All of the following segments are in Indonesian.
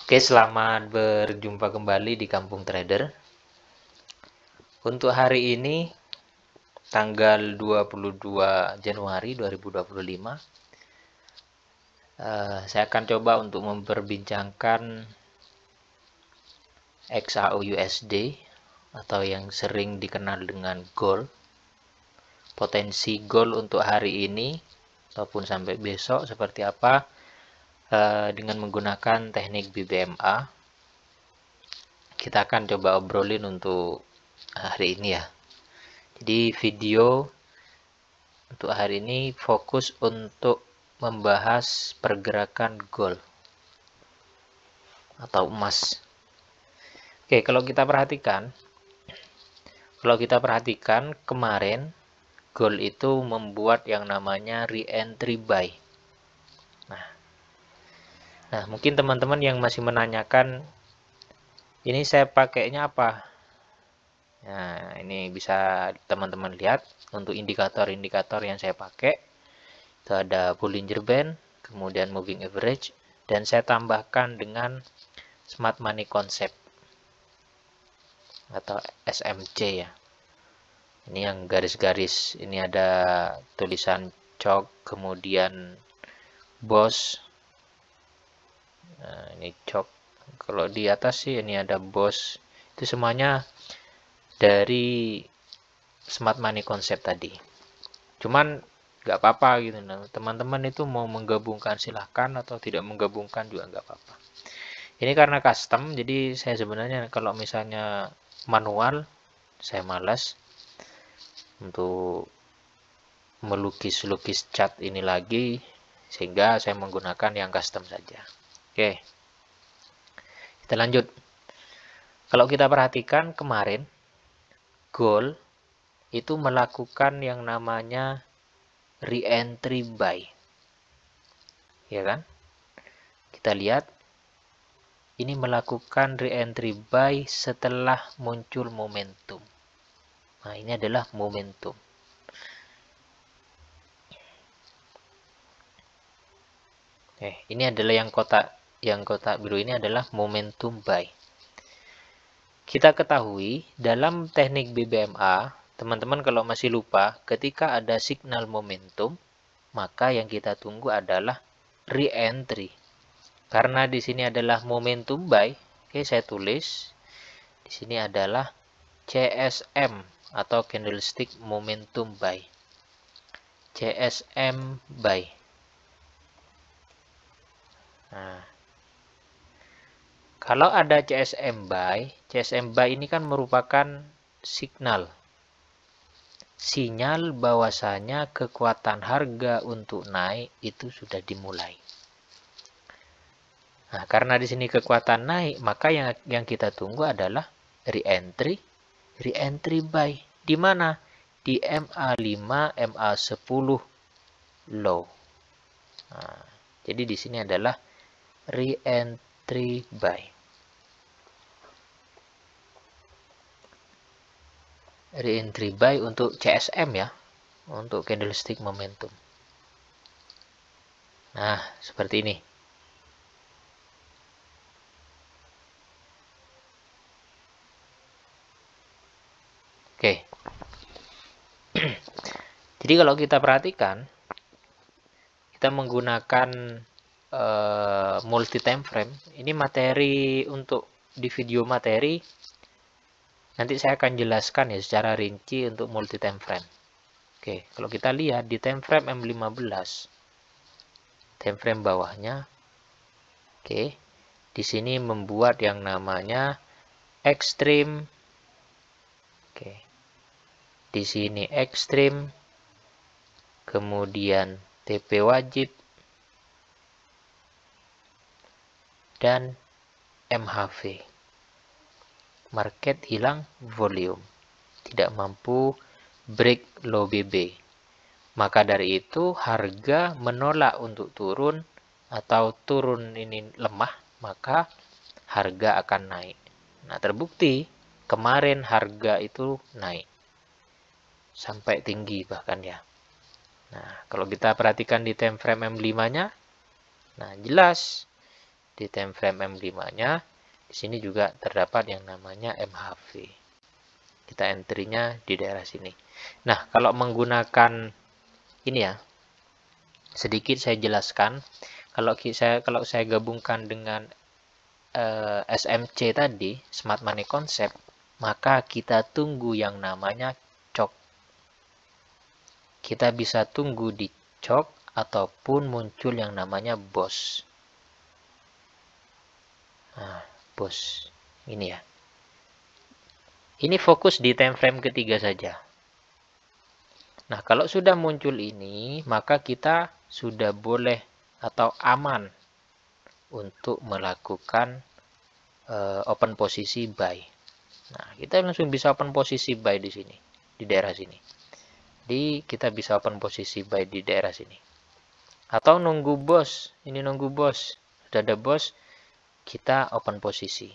Oke, selamat berjumpa kembali di Kampung Trader. Untuk hari ini, tanggal 22 Januari 2025, saya akan coba untuk memperbincangkan XAU USD atau yang sering dikenal dengan gold. Potensi gold untuk hari ini ataupun sampai besok seperti apa dengan menggunakan teknik BBMA. Kita akan coba obrolin untuk hari ini ya. Jadi video untuk hari ini fokus untuk membahas pergerakan gold atau emas. Oke, kalau kita perhatikan kemarin gold itu membuat yang namanya re-entry buy. Nah, mungkin teman-teman yang masih menanyakan, ini saya pakainya apa? Nah, ini bisa teman-teman lihat untuk indikator-indikator yang saya pakai. Itu ada Bollinger Band, kemudian Moving Average, dan saya tambahkan dengan Smart Money Concept atau SMC ya. Ini yang garis-garis, ini ada tulisan chalk, kemudian boss. Nah, ini chalk. Kalau di atas sih ini ada boss. Itu semuanya dari Smart Money Concept tadi. Cuman nggak apa-apa gitu. Nah, teman-teman itu mau menggabungkan silahkan, atau tidak menggabungkan juga nggak apa-apa. Ini karena custom, jadi saya sebenarnya kalau misalnya manual, saya malas untuk melukis-lukis chart ini lagi, sehingga saya menggunakan yang custom saja. Oke, kita lanjut. Kalau kita perhatikan kemarin, gold itu melakukan yang namanya re-entry buy, ya kan? Kita lihat ini melakukan re-entry buy setelah muncul momentum. Nah, ini adalah momentum. Ini adalah yang kotak biru ini adalah momentum buy. Kita ketahui dalam teknik BBMA, teman-teman kalau masih lupa, ketika ada signal momentum, maka yang kita tunggu adalah re-entry. Karena di sini adalah momentum buy, oke, saya tulis di sini adalah CSM atau candlestick momentum buy. CSM buy. Nah, kalau ada CSM buy ini kan merupakan sinyal bahwasanya kekuatan harga untuk naik itu sudah dimulai. Nah, karena di sini kekuatan naik, maka yang kita tunggu adalah re-entry buy. Di mana? Di MA5, MA10 low. Nah, jadi di sini adalah re-entry buy. Re-entry buy untuk CSM ya, untuk candlestick momentum. Nah, seperti ini. Oke. Jadi kalau kita perhatikan, kita menggunakan multi time frame. Ini materi untuk di video materi. Nanti saya akan jelaskan ya secara rinci untuk multi time frame. Oke, kalau kita lihat di time frame M15, time frame bawahnya, oke, di sini membuat yang namanya extreme. Oke, di sini extreme, kemudian TP wajib, dan MHV. Market hilang volume, tidak mampu break low BB. Maka dari itu harga menolak untuk turun, atau turun ini lemah, maka harga akan naik. Nah, terbukti kemarin harga itu naik sampai tinggi bahkan ya. Nah, kalau kita perhatikan di time frame M5-nya, nah jelas di time frame M5-nya. Di sini juga terdapat yang namanya MHV. Kita entry-nya di daerah sini. Nah, kalau menggunakan ini ya, sedikit saya jelaskan. Kalau saya gabungkan dengan SMC tadi, Smart Money Concept, maka kita tunggu yang namanya CHOK. Kita bisa tunggu di CHOK ataupun muncul yang namanya BOS. Nah, BOS ini ya. Ini fokus di time frame ketiga saja. Nah, kalau sudah muncul ini, maka kita sudah boleh atau aman untuk melakukan open posisi buy. Nah, kita langsung bisa open posisi buy di sini, di daerah sini. Jadi kita bisa open posisi buy di daerah sini. Atau nunggu bos, ini nunggu bos. Sudah ada bos, kita open posisi.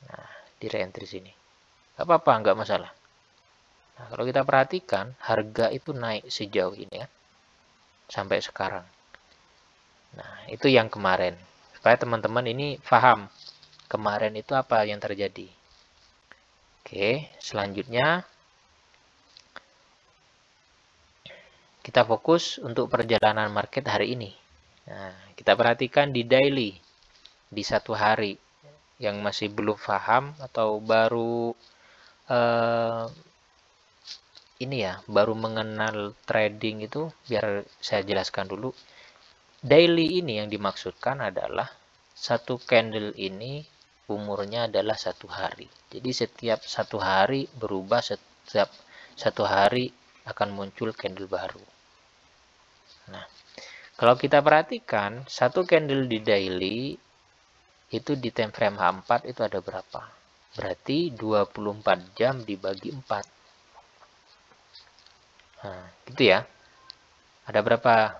Nah, di reentry sini. Gak apa-apa, nggak masalah. Nah, kalau kita perhatikan, harga itu naik sejauh ini ya. Sampai sekarang. Nah, itu yang kemarin. Supaya teman-teman ini paham. Kemarin itu apa yang terjadi. Oke, selanjutnya. Kita fokus untuk perjalanan market hari ini. Nah, kita perhatikan di daily. Di satu hari. Yang masih belum paham atau baru ini ya, baru mengenal trading itu, biar saya jelaskan dulu. Daily ini yang dimaksudkan adalah satu candle ini umurnya adalah satu hari. Jadi setiap satu hari berubah, setiap satu hari akan muncul candle baru. Nah, kalau kita perhatikan satu candle di daily itu di time frame H4 itu ada berapa? Berarti 24 jam dibagi 4. Nah, gitu ya. Ada berapa?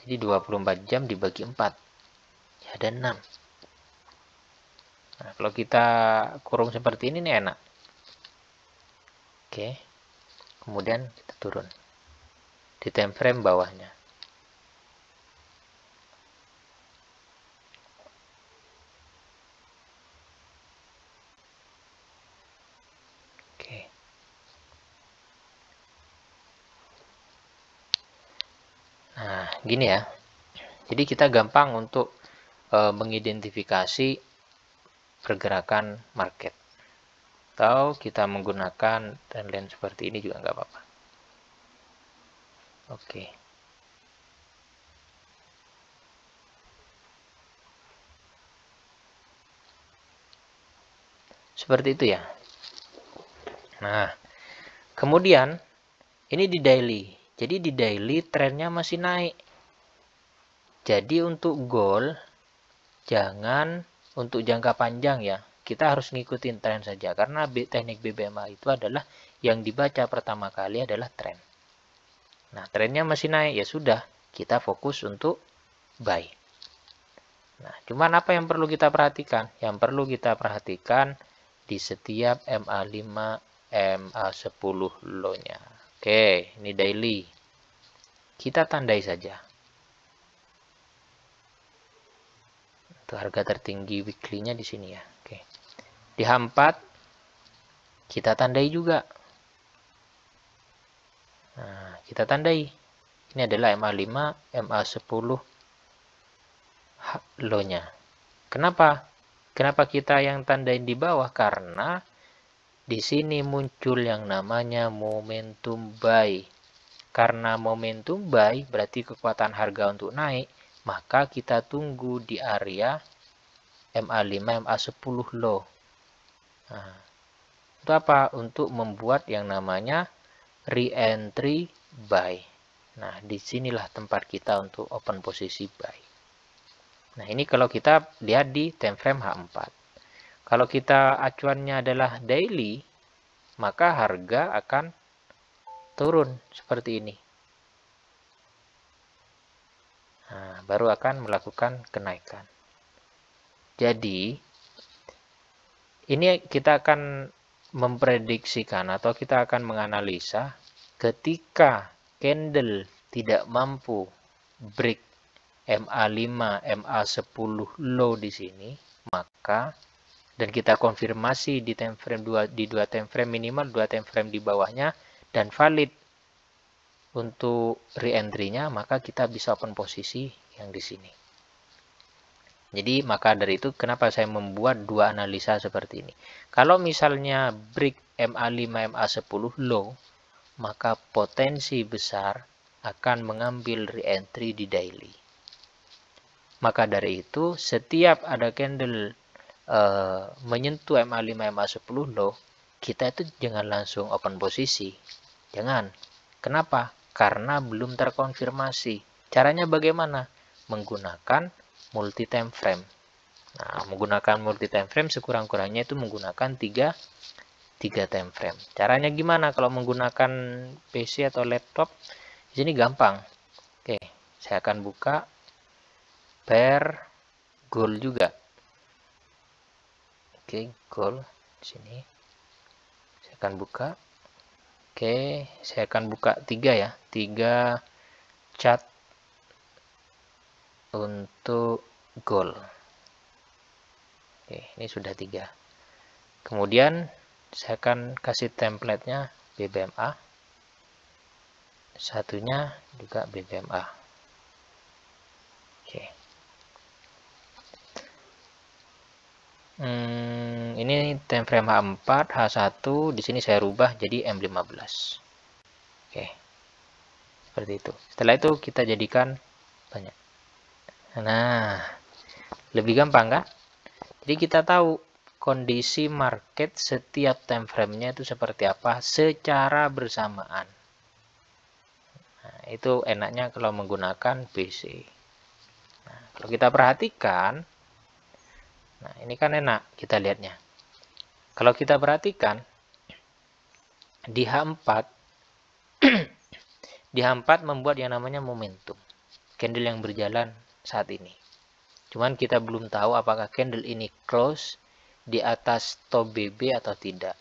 Jadi 24 jam dibagi 4. Ya, ada 6. Nah, kalau kita kurung seperti ini nih enak. Oke. Kemudian kita turun. Di time frame bawahnya. Oke. Nah, gini ya. Jadi kita gampang untuk mengidentifikasi pergerakan market. Atau kita menggunakan trendline seperti ini juga nggak apa-apa. Oke. Seperti itu ya. Nah, kemudian ini di daily. Jadi di daily trennya masih naik. Jadi untuk goal, jangan untuk jangka panjang ya. Kita harus ngikutin tren saja. Karena teknik BBMA itu adalah yang dibaca pertama kali adalah tren. Nah, trennya masih naik, ya sudah. Kita fokus untuk buy. Nah, cuman apa yang perlu kita perhatikan? Yang perlu kita perhatikan di setiap MA5, MA10 low-nya. Oke, ini daily. Kita tandai saja. Itu harga tertinggi weekly-nya di sini ya. Oke. Di H4 kita tandai juga. Nah, kita tandai. Ini adalah MA5, MA10 low-nya. Kenapa? Kenapa kita yang tandain di bawah? Karena di sini muncul yang namanya momentum buy. Karena momentum buy berarti kekuatan harga untuk naik, maka kita tunggu di area MA5, MA10 low. Nah, itu apa? Untuk membuat yang namanya re-entry buy. Nah, disinilah tempat kita untuk open posisi buy. Nah, ini kalau kita lihat di time frame H4. Kalau kita acuannya adalah daily, maka harga akan turun seperti ini. Nah, baru akan melakukan kenaikan. Jadi, ini kita akan memprediksikan atau kita akan menganalisa ketika candle tidak mampu break MA5, MA10 low di sini, maka dan kita konfirmasi di time frame 2 di 2 time frame minimal 2 time frame di bawahnya dan valid untuk re-entry-nya, maka kita bisa open posisi yang di sini. Jadi maka dari itu kenapa saya membuat dua analisa seperti ini. Kalau misalnya break MA5, MA10 low, maka potensi besar akan mengambil re-entry di daily. Maka dari itu setiap ada candle menyentuh MA5, MA10 low, kita itu jangan langsung open posisi. Jangan. Kenapa? Karena belum terkonfirmasi. Caranya bagaimana? Menggunakan multi time frame. Nah, menggunakan multi time frame sekurang-kurangnya itu menggunakan 3 time frame. Caranya gimana kalau menggunakan PC atau laptop? Di sini gampang. Oke, saya akan buka pair gold juga. Oke, gold di sini. Saya akan buka. Oke, saya akan buka 3 ya. 3 chart untuk gold. Oke, ini sudah 3. Kemudian saya akan kasih template-nya BBMA. Satunya juga BBMA. Oke. Ini time frame H4, H1, di sini saya rubah jadi M15. Oke. Seperti itu. Setelah itu kita jadikan banyak. Nah, lebih gampang kan? Jadi kita tahu kondisi market setiap time frame-nya itu seperti apa secara bersamaan. Nah, itu enaknya kalau menggunakan PC. Nah, kalau kita perhatikan, nah ini kan enak kita lihatnya. Kalau kita perhatikan di H4 di H4 membuat yang namanya momentum. Candle yang berjalan saat ini. Cuman kita belum tahu apakah candle ini close di atas top BB atau tidak.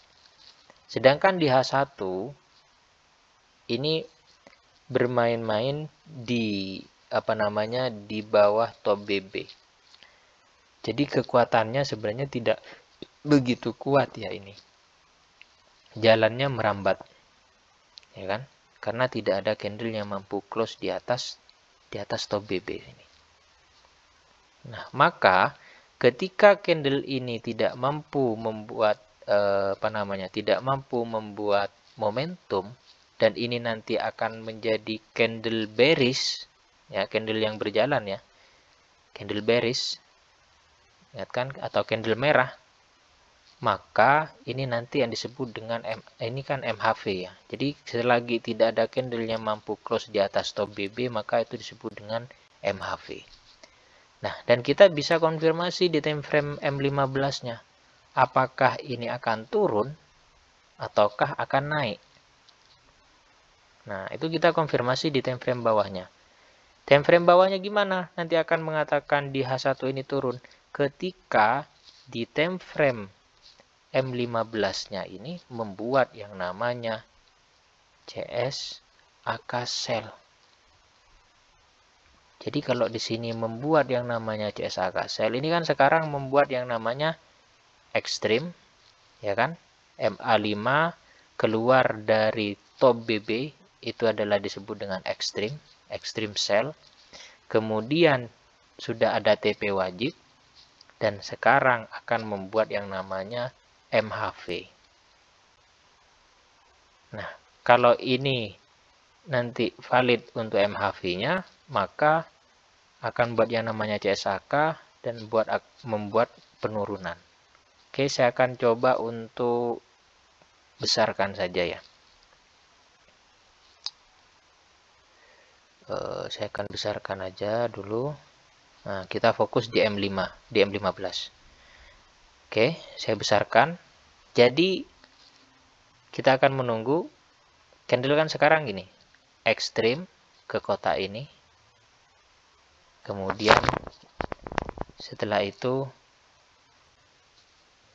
Sedangkan di H1 ini bermain-main di di bawah top BB. Jadi kekuatannya sebenarnya tidak begitu kuat ya ini. Jalannya merambat. Ya kan? Karena tidak ada candle yang mampu close di atas top BB ini. Nah, maka ketika candle ini tidak mampu membuat tidak mampu membuat momentum dan ini nanti akan menjadi candle bearish ya, candle yang berjalan ya. Candle bearish. Lihat kan atau candle merah. Maka ini nanti yang disebut dengan ini kan MHV ya. Jadi selagi tidak ada candle yang mampu close di atas top BB, maka itu disebut dengan MHV. Nah, dan kita bisa konfirmasi di time frame M15-nya. Apakah ini akan turun ataukah akan naik? Nah, itu kita konfirmasi di time frame bawahnya. Time frame bawahnya gimana? Nanti akan mengatakan di H1 ini turun. Ketika di time frame M15-nya ini membuat yang namanya CSAK sell. Jadi kalau di sini membuat yang namanya CSAK sell, ini kan sekarang membuat yang namanya ekstrim, ya kan? MA5 keluar dari top BB, itu adalah disebut dengan ekstrim sell. Kemudian sudah ada TP wajib, dan sekarang akan membuat yang namanya MHV. Nah, kalau ini nanti valid untuk MHV-nya, maka akan buat yang namanya CSAK dan membuat penurunan. Oke, saya akan coba untuk besarkan saja ya. Saya akan besarkan aja dulu. Nah, kita fokus di M5, di M15. Oke, saya besarkan. Jadi kita akan menunggu candle kan sekarang gini, ekstrim ke kotak ini. Kemudian setelah itu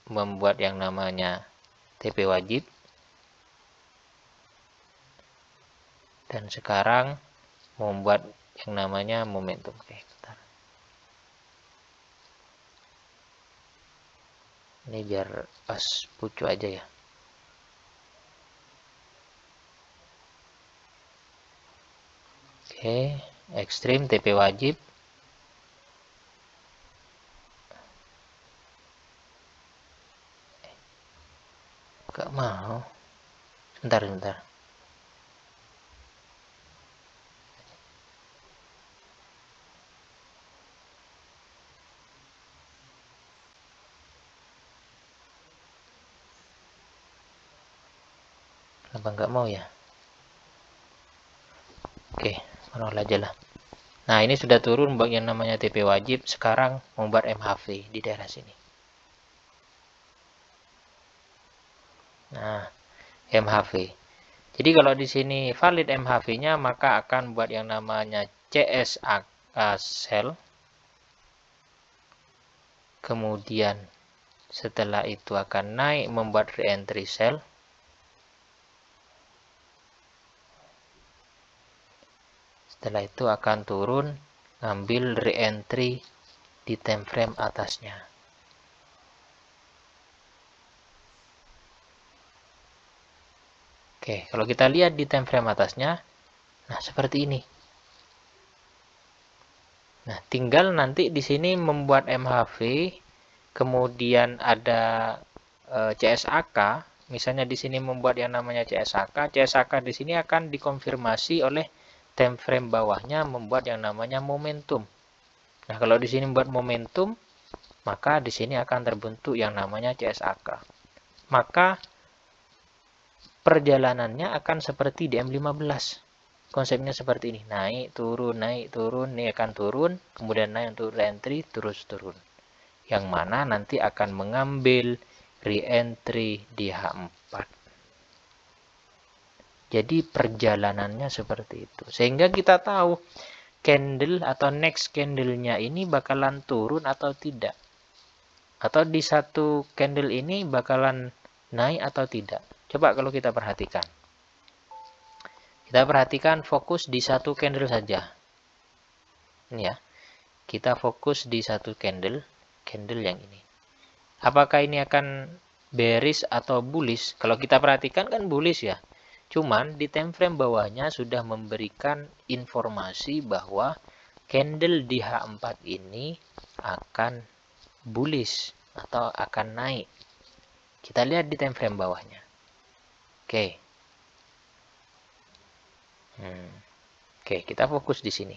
membuat yang namanya TP wajib. Dan sekarang membuat yang namanya momentum. Oke, Ini biar pas pucuk aja ya. Oke, ekstrim TP wajib. Gak mau. Sebentar. Kenapa nggak mau ya? Oke, manual aja lah. Nah, ini sudah turun bagian namanya TP wajib. Sekarang membuat MHV di daerah sini. Nah, MHV. Jadi kalau di sini valid MHV-nya, maka akan buat yang namanya CSAK cell. Kemudian setelah itu akan naik membuat reentry cell. Setelah itu akan turun ngambil reentry di time frame atasnya. Oke, kalau kita lihat di time frame atasnya, nah seperti ini. Nah, tinggal nanti di sini membuat MHV, kemudian ada CSAK, misalnya di sini membuat yang namanya CSAK. CSAK di sini akan dikonfirmasi oleh time frame bawahnya membuat yang namanya momentum. Nah, kalau di sini membuat momentum, maka di sini akan terbentuk yang namanya CSAK. Maka perjalanannya akan seperti di M15. Konsepnya seperti ini, naik, turun, ini akan turun, kemudian naik untuk reentry, terus turun. Yang mana nanti akan mengambil reentry di H4. Jadi perjalanannya seperti itu. Sehingga kita tahu candle atau next candle-nya ini bakalan turun atau tidak. Atau di satu candle ini bakalan naik atau tidak. Coba kalau kita perhatikan. Kita perhatikan fokus di satu candle saja. Ini ya. Kita fokus di satu candle yang ini. Apakah ini akan bearish atau bullish? Kalau kita perhatikan kan bullish ya. Cuman di time frame bawahnya sudah memberikan informasi bahwa candle di H4 ini akan bullish atau akan naik. Kita lihat di time frame bawahnya. Oke. Oke, kita fokus di sini.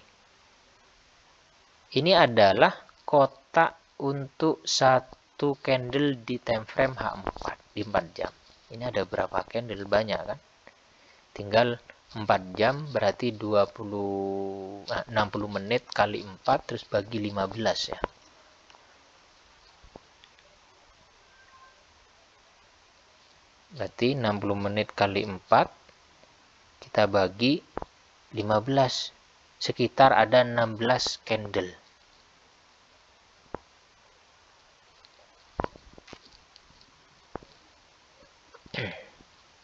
Ini adalah kotak untuk satu candle di time frame H4 di 4 jam. Ini ada berapa candle? Banyak kan? Tinggal 4 jam berarti 60 menit kali 4 terus bagi 15 ya. Berarti 60 menit kali 4 kita bagi 15. Sekitar ada 16 candle.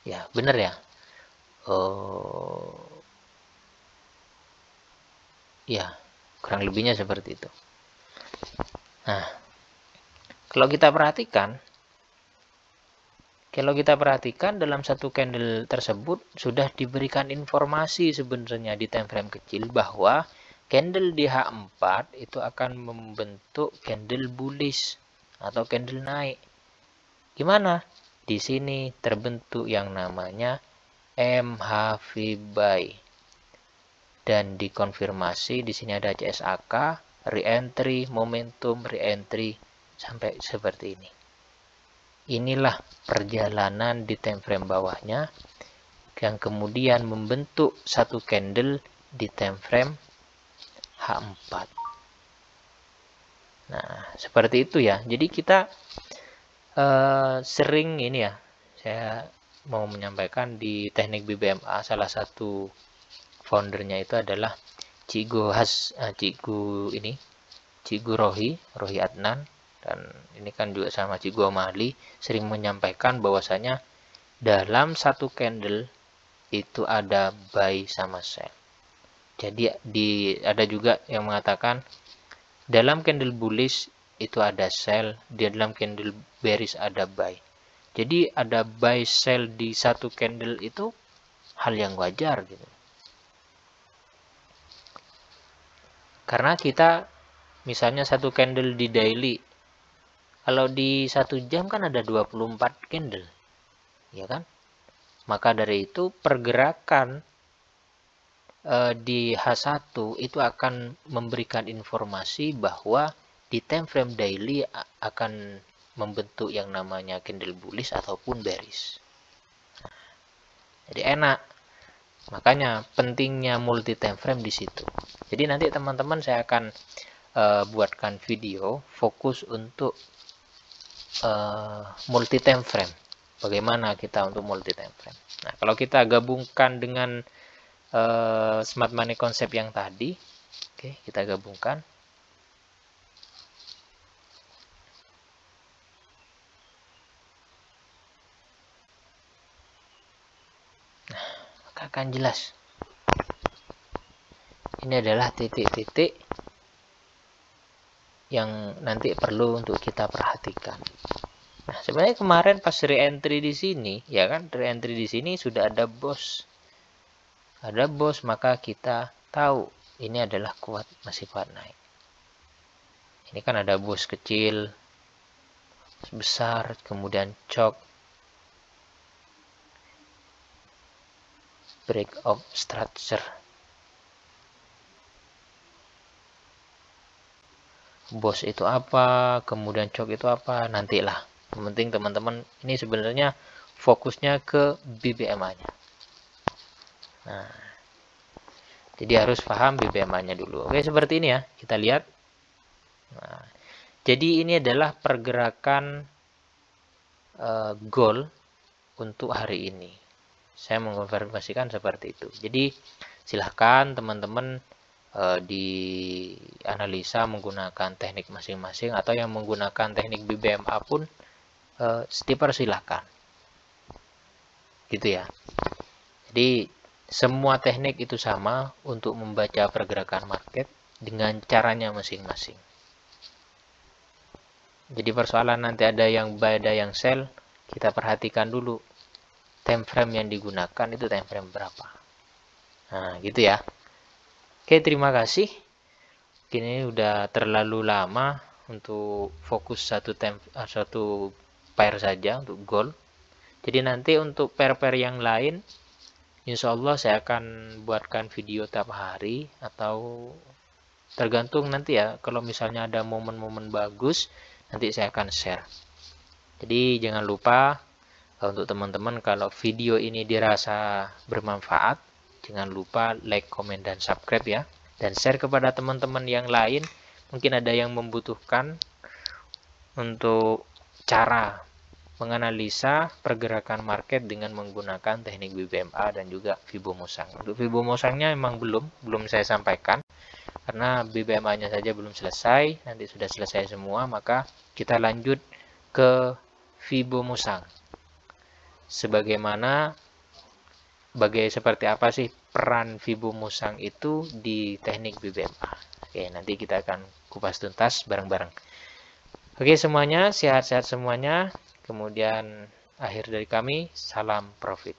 Ya, benar ya? Oh. Ya, kurang lebihnya seperti itu. Nah, kalau kita perhatikan dalam satu candle tersebut sudah diberikan informasi sebenarnya di time frame kecil bahwa candle di H4 itu akan membentuk candle bullish atau candle naik. Gimana? Di sini terbentuk yang namanya MHV buy. Dan dikonfirmasi di sini ada CSAK, reentry, momentum, reentry sampai seperti ini. Inilah perjalanan di time frame bawahnya yang kemudian membentuk satu candle di time frame H4. Nah, seperti itu ya. Jadi kita sering ini ya, saya mau menyampaikan di teknik BBMA salah satu foundernya itu adalah Cikgu Rohi Adnan, dan ini kan juga sama Cikgu Amali sering menyampaikan bahwasanya dalam satu candle itu ada buy sama sell. Jadi ada juga yang mengatakan dalam candle bullish itu ada sell, di dalam candle bearish ada buy. Jadi ada buy sell di satu candle itu hal yang wajar gitu. Karena kita misalnya satu candle di daily, kalau di 1 jam kan ada 24 candle, ya kan? Maka dari itu pergerakan di H1 itu akan memberikan informasi bahwa di time frame daily akan membentuk yang namanya candle bullish ataupun bearish. Jadi enak. Makanya pentingnya multi time frame di situ. Jadi nanti teman-teman saya akan buatkan video fokus untuk multi time frame. Bagaimana kita untuk multi time frame. Nah, kalau kita gabungkan dengan smart money konsep yang tadi, oke, kita gabungkan. Nah, maka akan jelas. Ini adalah titik-titik yang nanti perlu untuk kita perhatikan. Nah, sebenarnya kemarin pas re-entry di sini, ya kan, re-entry di sini sudah ada bos. Ada bos, maka kita tahu ini adalah kuat, masih kuat naik. Ini kan ada bos kecil, besar, kemudian chok, break of structure. Bos itu apa, kemudian chok itu apa, nantilah. Yang penting teman-teman ini sebenarnya fokusnya ke BBMA-nya. Nah, jadi harus paham BBMA-nya dulu. Oke, seperti ini ya, kita lihat. Nah, jadi ini adalah pergerakan gold untuk hari ini. Saya mengkonfirmasikan seperti itu. Jadi silahkan teman-teman dianalisa menggunakan teknik masing-masing, atau yang menggunakan teknik BBMA pun dipersilahkan. Gitu ya. Jadi semua teknik itu sama untuk membaca pergerakan market dengan caranya masing-masing. Jadi persoalan nanti ada yang buy, ada yang sell, kita perhatikan dulu time frame yang digunakan itu time frame berapa. Nah, gitu ya. Oke, terima kasih. Ini udah terlalu lama untuk fokus satu pair saja untuk gold. Jadi nanti untuk pair-pair yang lain, insya Allah saya akan buatkan video tiap hari, atau tergantung nanti ya. Kalau misalnya ada momen-momen bagus, nanti saya akan share. Jadi jangan lupa untuk teman-teman, kalau video ini dirasa bermanfaat, jangan lupa like, komen, dan subscribe ya. Dan share kepada teman-teman yang lain. Mungkin ada yang membutuhkan untuk cara menganalisa pergerakan market dengan menggunakan teknik BBMA dan juga Fibonacci. Untuk Fibonacci-nya memang belum saya sampaikan, karena BBMA-nya saja belum selesai. Nanti sudah selesai semua, maka kita lanjut ke Fibonacci. Seperti apa sih peran Fibonacci itu di teknik BBMA. Oke, nanti kita akan kupas tuntas bareng-bareng. Oke semuanya, sehat-sehat semuanya. Kemudian akhir dari kami, salam profit.